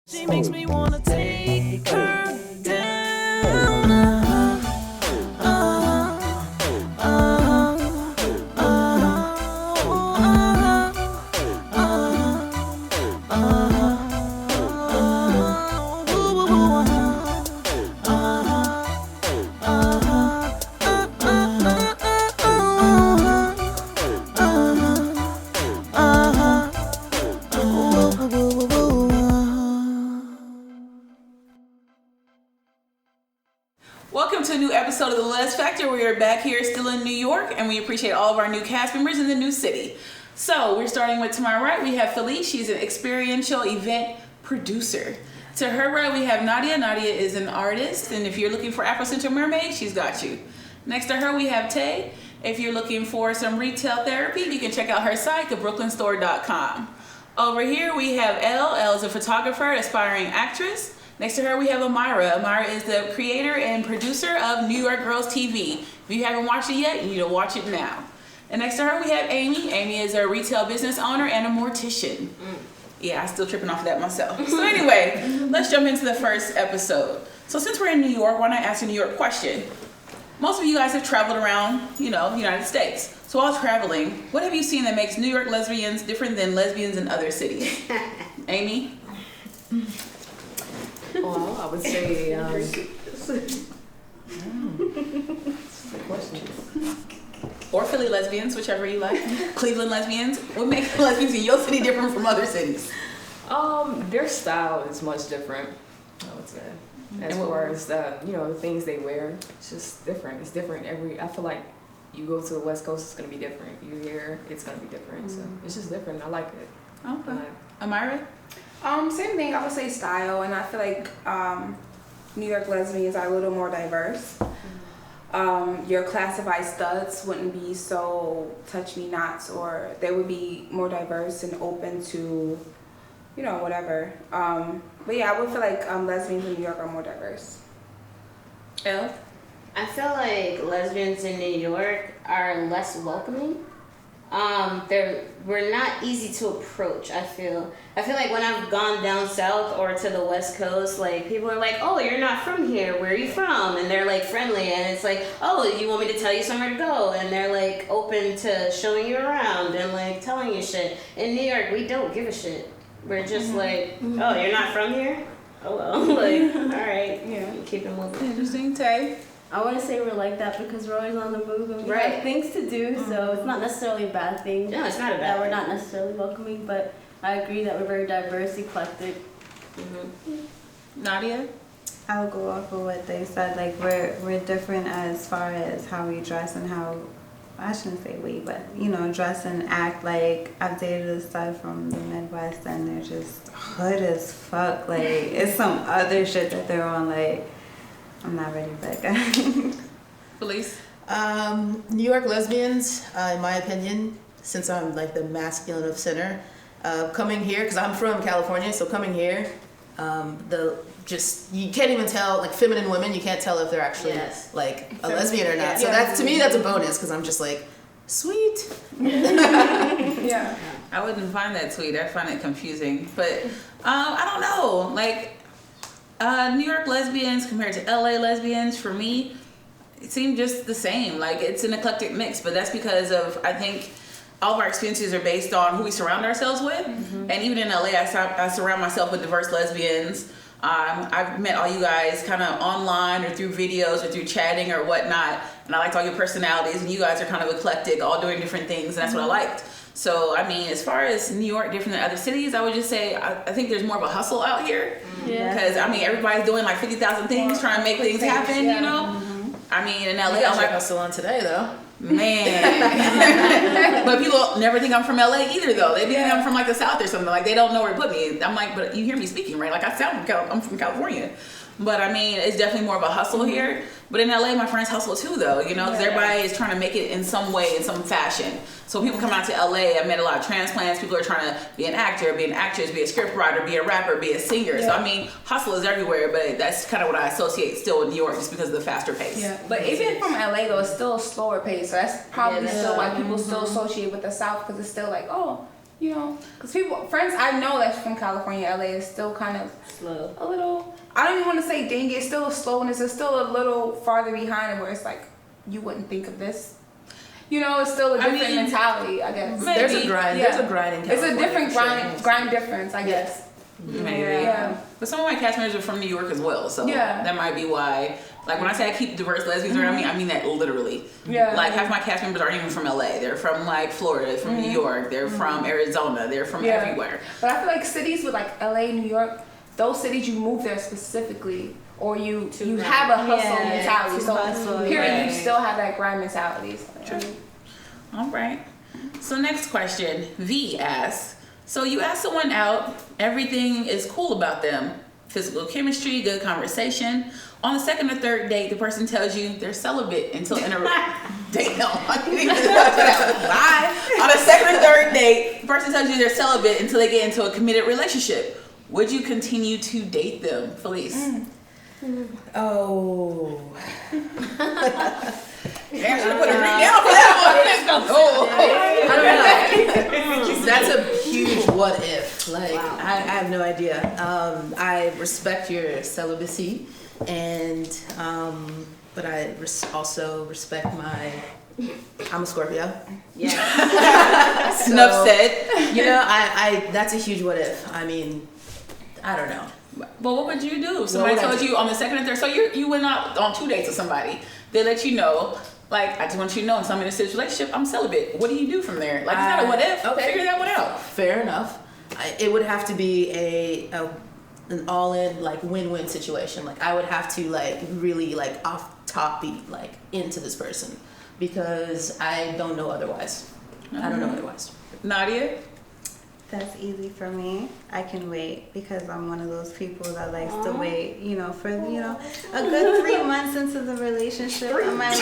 She makes me wanna take her down. Welcome to a new episode of the LEZ Factor. We are back here still in New York, and we appreciate all of our new cast members in the new city. So we're starting with, to my right, we have Felice. She's an experiential event producer. To her right, we have Nadia. Nadia is an artist, and if you're looking for Afrocentric Mermaid, she's got you. Next to her, we have Tay. If you're looking for some retail therapy, you can check out her site, thebrooklynstore.com. Over here, we have Elle. Elle is a photographer, aspiring actress. Next to her, we have Amira. Amira is the creator and producer of New York Girls TV. If you haven't watched it yet, you need to watch it now. And next to her, we have Amy. Amy is a retail business owner and a mortician. Yeah, I'm still tripping off of that myself. So anyway, let's jump into the first episode. So since we're in New York, why not ask a New York question? Most of you guys have traveled around, the United States. So while traveling, what have you seen that makes New York lesbians different than lesbians in other cities? Amy? Well, I would say, Or Philly lesbians, whichever you like. Cleveland lesbians. What makes lesbians in your city different from other cities? their style is much different, I would say. As far as the things they wear, it's just different. It's different I feel like you go to the West Coast, it's gonna be different. You here, it's gonna be different. So it's just different. I like it. Okay. Amira? Same thing. I would say style, and I feel like New York lesbians are a little more diverse. Your classified studs wouldn't be so touch-me-nots, or they would be more diverse and open to, whatever. But yeah, I would feel like lesbians in New York are more diverse. Elle? I feel like lesbians in New York are less welcoming. We're not easy to approach. I feel like when I've gone down south or to the West Coast, like people are like, "Oh, you're not from here. Where are you from?" And they're like friendly, and it's like, "Oh, you want me to tell you somewhere to go?" And they're like open to showing you around and like telling you shit. In New York, we don't give a shit. We're just like, "Oh, you're not from here? Oh well." Like, all right, keep it moving. Interesting. Tay? I want to say we're like that because we're always on the move and we Right. have things to do, so it's not necessarily a bad thing. No, it's not a bad that we're thing. not necessarily welcoming, but I agree that we're very diverse, eclectic. Nadia? I'll go off of what they said. Like we're different as far as how we dress and how, I shouldn't say we, but dress and act. Like I've dated a stud from the Midwest and they're just hood as fuck. Like it's some other shit that they're on. Like I'm not ready for that guy. Felice? New York lesbians, in my opinion, since I'm like the masculine of center, coming here, because I'm from California, so coming here, you can't even tell, like feminine women, you can't tell if they're actually like a lesbian or not. So that's, to me, that's a bonus, because I'm just like, sweet. Yeah. I wouldn't find that sweet. I find it confusing. But I don't know. Like, New York lesbians compared to LA lesbians, for me, it seemed just the same. Like, it's an eclectic mix, but that's because of, I think, all of our experiences are based on who we surround ourselves with. And even in LA, I surround myself with diverse lesbians. I've met all you guys kind of online or through videos or through chatting or whatnot. And I liked all your personalities, and you guys are kind of eclectic, all doing different things, and that's what I liked. So, I mean, as far as New York different than other cities, I would just say I think there's more of a hustle out here. Because, I mean, everybody's doing like 50,000 things, trying to make things happen, I mean, in LA, I'm like, hustle on today, though. Man. But people never think I'm from LA either, though. They think I'm from like the South or something. Like, they don't know where to put me. I'm like, but you hear me speaking, right? Like, I'm from California. But I mean, it's definitely more of a hustle here. But in LA, my friends hustle too, though, because everybody is trying to make it in some way, in some fashion. So people come out to LA, I met a lot of transplants. People are trying to be an actor, be an actress, be a scriptwriter, be a rapper, be a singer. So I mean, hustle is everywhere, but that's kind of what I associate still with New York, just because of the faster pace. Yeah, but even from LA though, it's still a slower pace. So that's probably still why people still associate with the South, because it's still like, oh, you know, because friends I know that's from California, LA is still kind of Slow. a little, I don't even want to say dang, it's still a slowness, it's still a little farther behind where it's like, you wouldn't think of this. You know, it's still a different mentality, I guess. Maybe. There's a grind. Yeah. There's a grind in It's California. a different grind difference, I guess. Maybe. Yeah. But some of my cast members are from New York as well, so Yeah. that might be why. Like when I say I keep diverse lesbians around me, I mean that literally. Yeah. Like half my cast members aren't even from LA. They're from like Florida, from New York, they're from Arizona, they're from everywhere. But I feel like cities with like LA, New York, those cities you move there specifically, or you have a hustle mentality. So hustle, here yeah. you still have that grind mentality. So, True. All right. So next question, V asks, so you ask someone out, everything is cool about them, physical chemistry, good conversation. On the second or third date, the person tells you they're celibate until in a date. No, I didn't even Bye. On a second or third date, the person tells you they're celibate until they get into a committed relationship. Would you continue to date them, Felice? Oh. Yeah, I should have put a ring down for that one. Oh. I don't know. That's a huge what if. Like, Wow. I have no idea. I respect your celibacy, and but I also respect my. I'm a Scorpio. Yeah. So, Enough said. You know, I that's a huge what if. I mean, I don't know. Well, what would you do if somebody What would I told do? you on the second and third? So you went out on 2 dates with somebody. They let you know, like, I just want you to know, in this relationship, I'm celibate. What do you do from there? Like, it's not a what if. Okay. Figure that one out. Fair enough. It would have to be an all-in like win-win situation. Like I would have to like really like off top be like into this person because I don't know otherwise. I don't know otherwise. Nadia? That's easy for me. I can wait because I'm one of those people that likes to wait, you know, for, you know, a good 3 months into the relationship. I might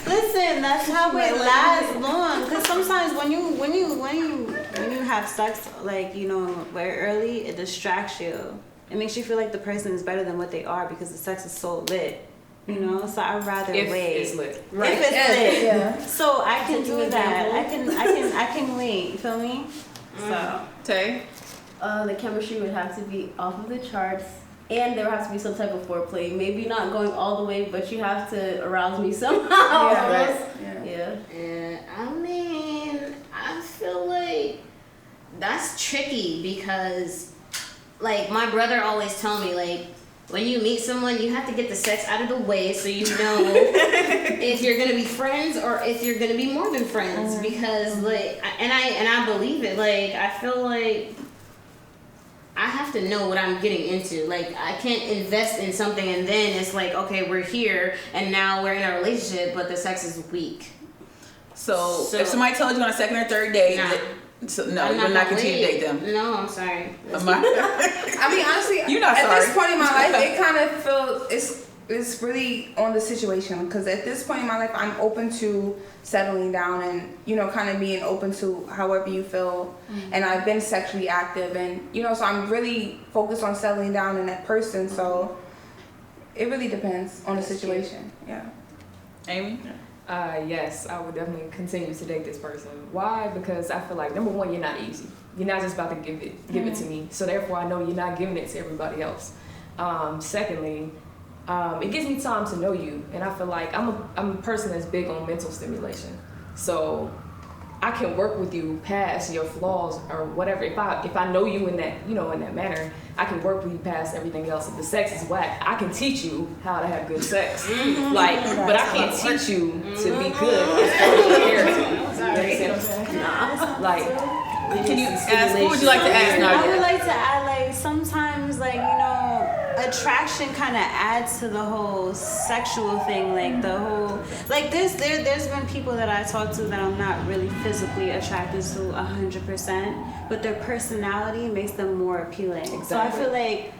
listen, that's how it lasts long. Because sometimes when you have sex, like, you know, very early, it distracts you. It makes you feel like the person is better than what they are because the sex is so lit. You know, so I'd rather If wait. it's lit. Right. If it's lit. Yeah. So I can do an that. example. I can wait. You feel me? So Tay? The chemistry would have to be off of the charts, and there would have to be some type of foreplay. Maybe not going all the way, but you have to arouse me somehow. Yeah, Right. Yeah. Yeah. I mean, I feel like that's tricky because, like, my brother always tell me, like, when you meet someone, you have to get the sex out of the way so you know if you're gonna be friends or if you're gonna be more than friends. Because, like, and I believe it. Like, I feel like I have to know what I'm getting into. Like, I can't invest in something and then it's like, okay, we're here and now we're in a relationship, but the sex is weak. So So- if somebody told you on a second or third date, Nah. no, I'm you would not gonna continue to wait. date them. No, I'm sorry. I mean, honestly, You're not at this sorry. point in my life, it kind of feels it's really on the situation. Because at this point in my life, I'm open to settling down and, you know, kind of being open to however you feel. And I've been sexually active, and, you know, so I'm really focused on settling down in that person. So it really depends on the situation. Yeah. Amy? Yes, I would definitely continue to date this person. Why? Because I feel like, number one, you're not easy. You're not just about to give it to me. So therefore, I know you're not giving it to everybody else. Secondly, it gives me time to know you, and I feel like I'm a person that's big on mental stimulation. So I can work with you past your flaws or whatever. If I know you in that, you know, in that manner, I can work with you past everything else. If the sex is whack, I can teach you how to have good sex. Like, but I can't teach you to be good as far as your character. You understand what I'm saying? Nah. Like, Can you ask, what would you like to ask I would Nadia? like to add, like, sometimes, like, you know, attraction kind of adds to the whole sexual thing, like the whole, like, there's been people that I talk to that I'm not really physically attracted to 100%, but their personality makes them more appealing. So I feel like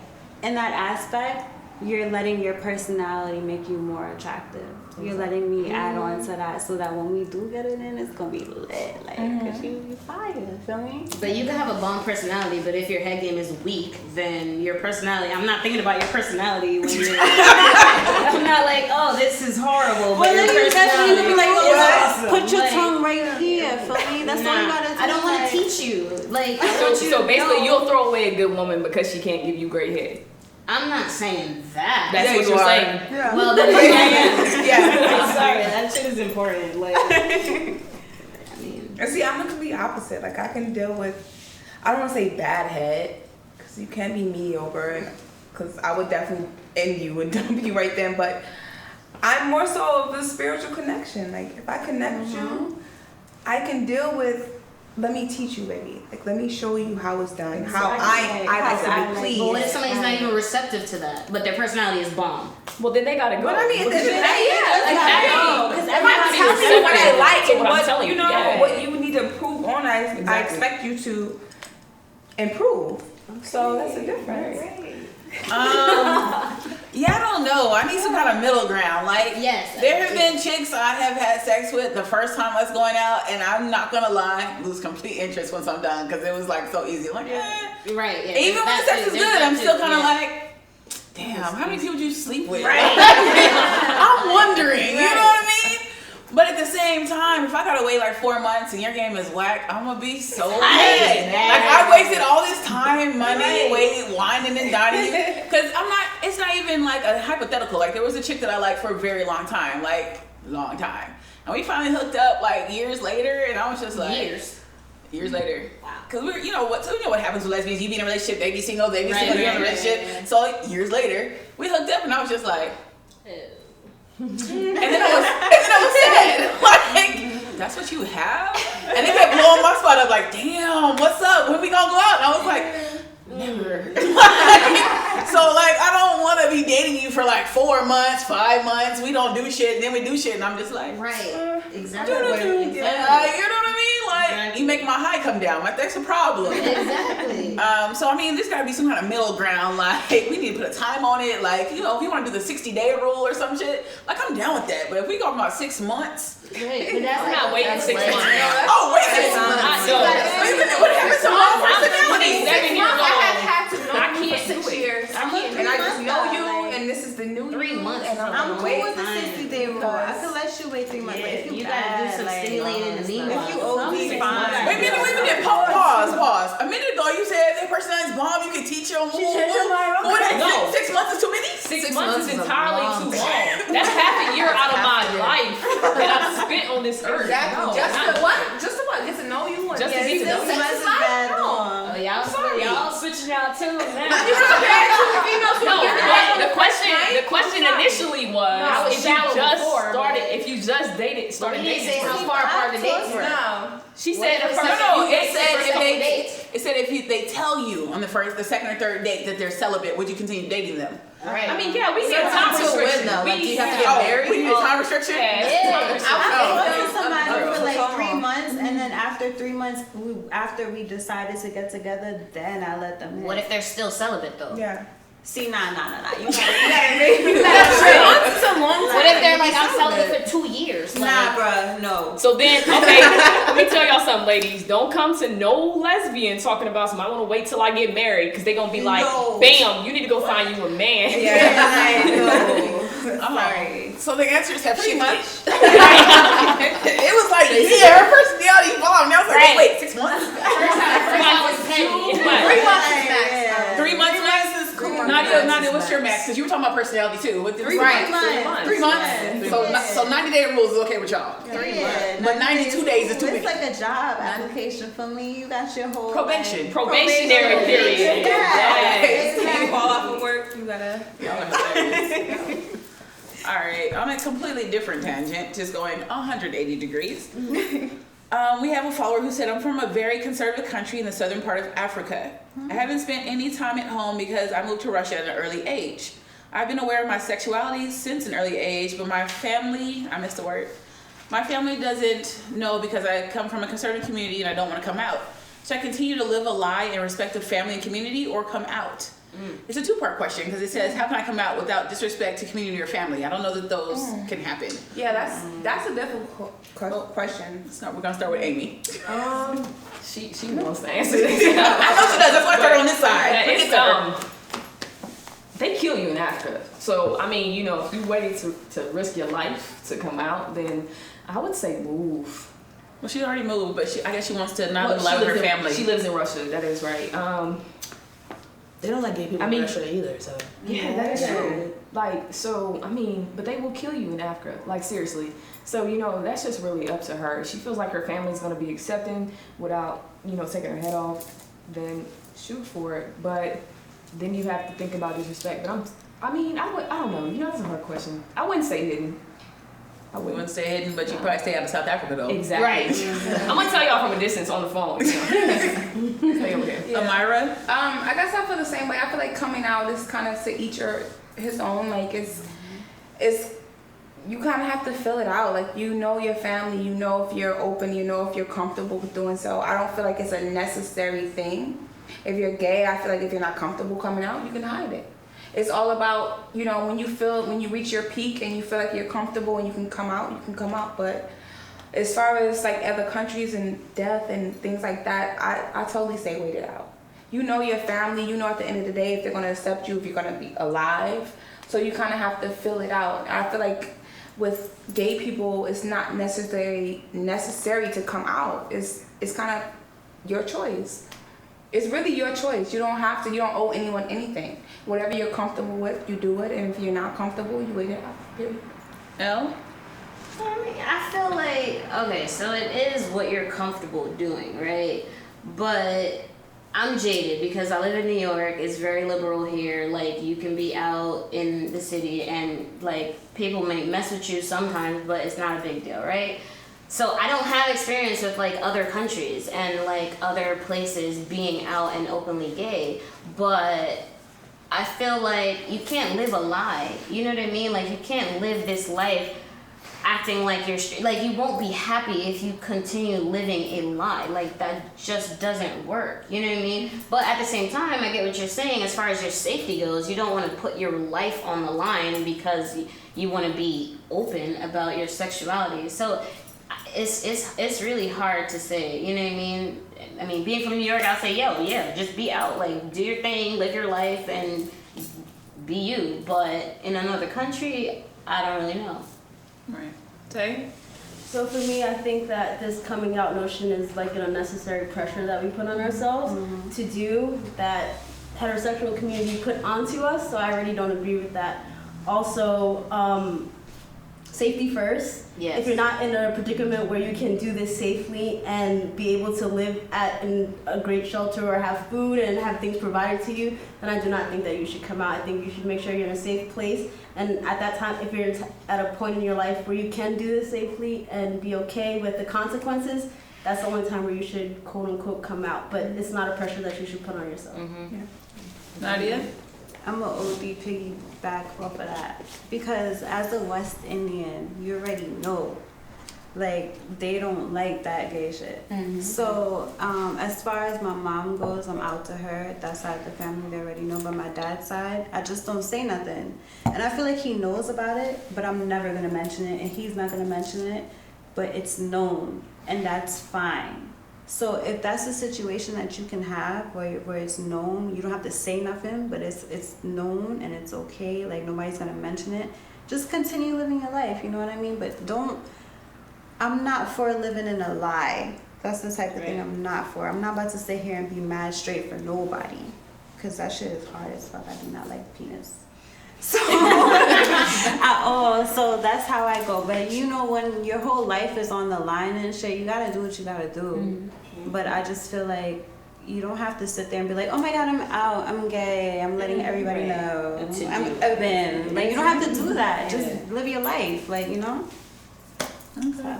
in that aspect, you're letting your personality make you more attractive. You're letting me add on to that so that when we do get it in, it's gonna be lit. Like, cause you fire, feel me? But you can have a bomb personality, but if your head game is weak, then your personality, I'm not thinking about your personality when you're I'm not like, oh, this is horrible. But your personality be like, put your like, tongue right here, feel me? That's all you gotta do. I don't want to teach you. Like, I want you So to basically, know. you'll throw away a good woman because she can't give you great head. I'm not saying that. That's Yeah, what you you're are. saying. Yeah. Well, then maybe I am. Yeah. I'm sorry, that shit is important. Like, I mean, And see, I'm the complete opposite. Like, I can deal with, I don't want to say bad head, because you can be mediocre, because I would definitely end you and dump you right then, but I'm more so of a spiritual connection. Like, if I connect with you, I can deal with, let me teach you, baby. Like, let me show you how it's done, how I like to be pleased. but what if somebody's not even receptive to that, but their personality is bomb? Well, then they gotta go. But I mean, at the end of the day, Like, because hey, everyone everybody tells is me what I separate. like So and what I'm what telling you you, know, yeah. what you need to improve on. I Exactly. expect you to improve. So that's the difference. Yeah, I don't know. I need some kind of middle ground. Like, Yes, there have been chicks I have had sex with the first time I was going out, and I'm not gonna lie, lose complete interest once I'm done because it was like so easy. Like, Right. Yeah, even when the that's sex it. is There's good, that I'm still too, kind of yeah. like, damn, how many people do you sleep with? Right. I'm wondering. You know what I mean? But at the same time, if I gotta wait like 4 months and your game is whack, I'm gonna be so mad. Like, I wasted all this time, money, waiting, whining and dining you. Cause I'm not, it's not even like a hypothetical. Like, there was a chick that I liked for a very long time. And we finally hooked up like years later, and I was just like, Years later. Wow. Cause you know what happens with lesbians, you be in a relationship, they be single, you're in a Right, relationship. yeah. So like, years later, we hooked up and I was just like, and then I was sad. Like, that's what you have? And they kept blowing my spot up like, damn, what's up? When we gonna go out? And I was like, never. So like, I don't want to be dating you for like 4 months, 5 months. We don't do shit, and then we do shit, and I'm just like, Right. Exactly. you know what I mean? Like, you make my high come down. Like, that's a problem. Exactly. So I mean, there's gotta be some kind of middle ground. Like, we need to put a time on it. Like, you know, if you want to do the 60-day rule or some shit, like, I'm down with that. But if we talking about 6 months, Right. But that's I'm not waiting 6 months. oh wait, 6 months. No. What happens to my personality? 27 years I old. have had to know I you can't for 6 do it. years, and I just know you, and this is the new 3 you, months and is I'm I'm waiting. cool with the 60-day rule. I could let you wait 3 months. But if You you gotta do bad, some like, stimulating in the meanwhile. if you OD, fine. Wait a minute. Pause. A minute ago, you said that personality's bomb. You can teach your move. No. 6 months is too many. 6 months is entirely too long. That's half a year out of my life that I've spent on this earth. Exactly. No, Just not- to what? Just to what? Get to know you. Just to get to know you. That's bad long. Oh, y'all switching y'all too now. No, but the question initially was, I was if you shallow just before, started, but- if you just started We didn't say dating. how far apart the dates were. No. She said the first No, few it dates, said the first if couple dates. it said if they tell you on the second or third date that they're celibate, would you continue dating them? Right. I mean, yeah, we need a time Until when, restriction. though? Like, do you have to We get married? We need a time restriction. Yeah, it's a time restriction. I was with somebody for like Come 3 on. months, and then after 3 months, after we decided to get together, then I let them hit. What if they're still celibate though? Yeah. See, nah. You gotta What if they're like, I'm celibate for 2 years? Like, Nah, bruh, no. So then, okay, let me tell y'all something, ladies. Don't come to no lesbian talking about some, I want to wait till I get married, because they're going to be like, No. bam, you need to go find you a man. Sorry. So the answers have shifted. It was like, yeah, her personality bomb. Now it's like, Right. wait, 6 months? first time was petty. 3 months is max. Yeah. 3 months max is cool. Nadia, what's your max? Because you were talking about personality too. What 3 right. months. 3 months. Yeah. So 90-day rules is okay with y'all. Yeah, But 92 days is too It's many. like a job application for me. You got your whole Probation. Probationary period. Yes. You fall off of work, you gotta. All right, on a completely different tangent, just going 180 degrees. We have a follower who said, I'm from a very conservative country in the southern part of Africa. I haven't spent any time at home because I moved to Russia at an early age. I've been aware of my sexuality since an early age, but my family, I missed the word, my family doesn't know because I come from a conservative community and I don't want to come out. Should I continue to live a lie in respect of family and community or come out? It's a two-part question because it says, how can I come out without disrespect to community or family? I don't know that those can happen. Yeah, that's a difficult question. So we're going to start with Amy. She wants to answer this. I know she does. That's why I started on this side. Yeah, they kill you in Africa. So, I mean, you know, if you're ready to risk your life to come out, then I would say move. Well, she already moved, but I guess she wants to not live Well, alive with her family. She lives in Russia. That is right. They don't like gay people in Russia either, so. Yeah, that is true. Like, so, I mean, but they will kill you in Africa. Like, seriously. So, you know, that's just really up to her. She feels like her family's going to be accepting without, you know, taking her head off, then shoot for it. But then you have to think about disrespect. But I don't know. You know, that's a hard question. I wouldn't say hidden. We wouldn't stay hidden, but you probably stay out of South Africa though. Exactly. Right. I'm gonna tell y'all from a distance on the phone. You know. Stay over there. Yeah. Amira? I guess I feel the same way. I feel like coming out is kind of to each or his own. Like it's you kind of have to fill it out. Like, you know your family, you know if you're open, you know if you're comfortable with doing so. I don't feel like it's a necessary thing. If you're gay, I feel like if you're not comfortable coming out, you can hide it. It's all about, you know, when you reach your peak and you feel like you're comfortable and you can come out, you can come out. But as far as like other countries and death and things like that, I totally say wait it out. You know your family, you know at the end of the day if they're going to accept you, if you're going to be alive. So you kind of have to fill it out. And I feel like with gay people, it's not necessary to come out. It's kind of your choice. It's really your choice. You don't have to, you don't owe anyone anything. Whatever you're comfortable with, you do it. And if you're not comfortable, you wait it out. Period. Elle? I mean, I feel like, okay, so it is what you're comfortable doing, right? But I'm jaded because I live in New York. It's very liberal here. Like, you can be out in the city and, like, people may mess with you sometimes, but it's not a big deal, right? So I don't have experience with, like, other countries and, like, other places being out and openly gay, but I feel like you can't live a lie. You know what I mean? Like, you can't live this life acting like you're like, you won't be happy if you continue living a lie. Like, that just doesn't work. You know what I mean? But at the same time, I get what you're saying. As far as your safety goes, you don't want to put your life on the line because you want to be open about your sexuality. So it's really hard to say. You know what I mean? I mean, being from New York, I'll say, yo, yeah, just be out. Like, do your thing, live your life, and be you. But in another country, I don't really know. Right. Tay? So for me, I think that this coming out notion is like an unnecessary pressure that we put on ourselves to do that heterosexual community put onto us. So I already don't agree with that. Also, safety first. Yes. If you're not in a predicament where you can do this safely and be able to live in a great shelter or have food and have things provided to you, then I do not think that you should come out. I think you should make sure you're in a safe place. And at that time, if you're at a point in your life where you can do this safely and be okay with the consequences, that's the only time where you should, quote unquote, come out. But it's not a pressure that you should put on yourself. Mm-hmm. Yeah. Nadia? I'm an OD piggyback off of that. Because as a West Indian, you already know, like, they don't like that gay shit. Mm-hmm. So, as far as my mom goes, I'm out to her. That side of the family, they already know. But my dad's side, I just don't say nothing. And I feel like he knows about it, but I'm never going to mention it. And he's not going to mention it. But it's known, and that's fine. So if that's a situation that you can have where it's known, you don't have to say nothing, but it's known and it's okay, like nobody's gonna mention it, just continue living your life, you know what I mean? But I'm not for living in a lie. That's the type of thing I'm not for. I'm not about to sit here and be mad straight for nobody, because that shit is hard as fuck. I do not like penis. So at all. So that's how I go. But you know, when your whole life is on the line and shit, you gotta do what you gotta do. Mm-hmm. But I just feel like you don't have to sit there and be like, oh my god, I'm out, I'm gay, I'm letting everybody know, I'm open. Like, you don't have to do that. Just live your life, like, you know. Okay.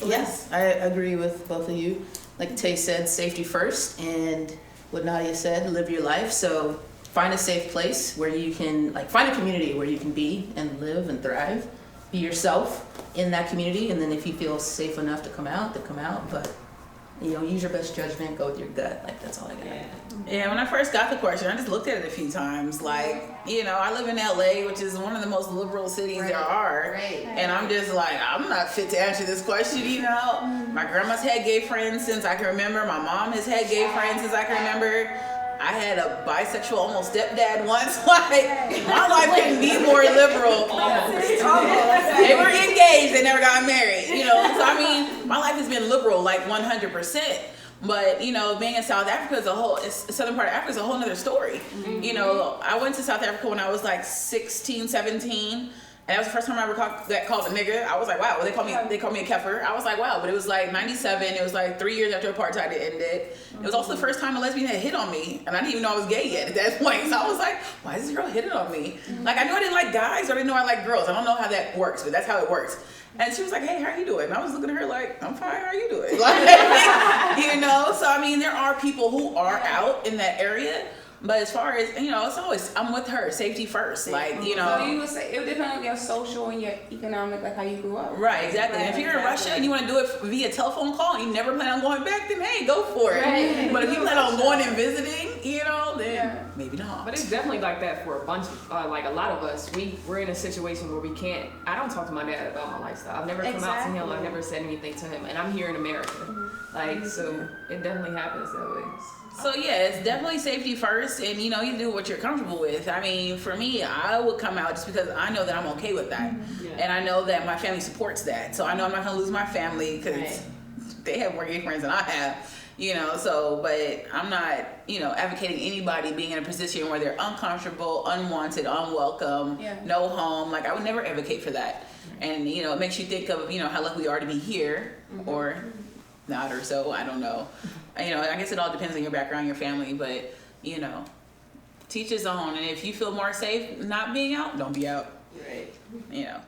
Yes, I agree with both of you. Like Tay said, safety first, and what Nadia said, live your life. So find a safe place where you can, like, find a community where you can be and live and thrive. Be yourself in that community, and then if you feel safe enough to come out, then come out. But You know, use your best judgment, go with your gut. Like, that's all I got. Yeah, when I first got the question, I just looked at it a few times. Like, you know, I live in LA, which is one of the most liberal cities there are. Right. And I'm just like, I'm not fit to answer this question, you know? My grandma's had gay friends since I can remember. My mom has had gay friends since I can remember. I had a bisexual almost stepdad once. Like, my life couldn't be more liberal. They were engaged, they never got married, you know? So, I mean, my life has been liberal, like 100%. But, you know, being in South Africa is southern part of Africa is a whole nother story. You know, I went to South Africa when I was like 16, 17. And that was the first time I ever got called a nigga. I was like, wow. Well, they called me a kefir. I was like, wow. But it was like 97. It was like 3 years after apartheid ended. It was also the first time a lesbian had hit on me. And I didn't even know I was gay yet at that point. So I was like, why is this girl hitting on me? Like, I knew I didn't like guys or I didn't know I liked girls. I don't know how that works, but that's how it works. And she was like, hey, how you doing? And I was looking at her like, I'm fine, how you doing? Like, you know? So, I mean, there are people who are out in that area. But as far as, you know, it's always, I'm with her, safety first. Like, you know. So you would say it would depend on your social and your economic, like how you grew up. Right, exactly. And if you're in Russia and you want to do it via telephone call and you never plan on going back, then hey, go for it. Right. But if you plan on going and visiting, you know, then maybe not. But it's definitely like that for a bunch of, like a lot of us. We're in a situation where we can't, I don't talk to my dad about my lifestyle. I've never come out to him. I've never said anything to him. And I'm here in America. Like, so it definitely happens that way. So yeah, it's definitely safety first, and you know, you do what you're comfortable with. I mean, for me, I would come out just because I know that I'm okay with that, and I know that my family supports that. So I know I'm not gonna lose my family because they have more gay friends than I have, you know. So, but I'm not, you know, advocating anybody being in a position where they're uncomfortable, unwanted, unwelcome, no home. Like, I would never advocate for that. And you know, it makes you think of, you know, how lucky we are to be here, or not, or so. I don't know. You know, I guess it all depends on your background, your family, but, you know, teach his own. And if you feel more safe not being out, don't be out. Right. You know.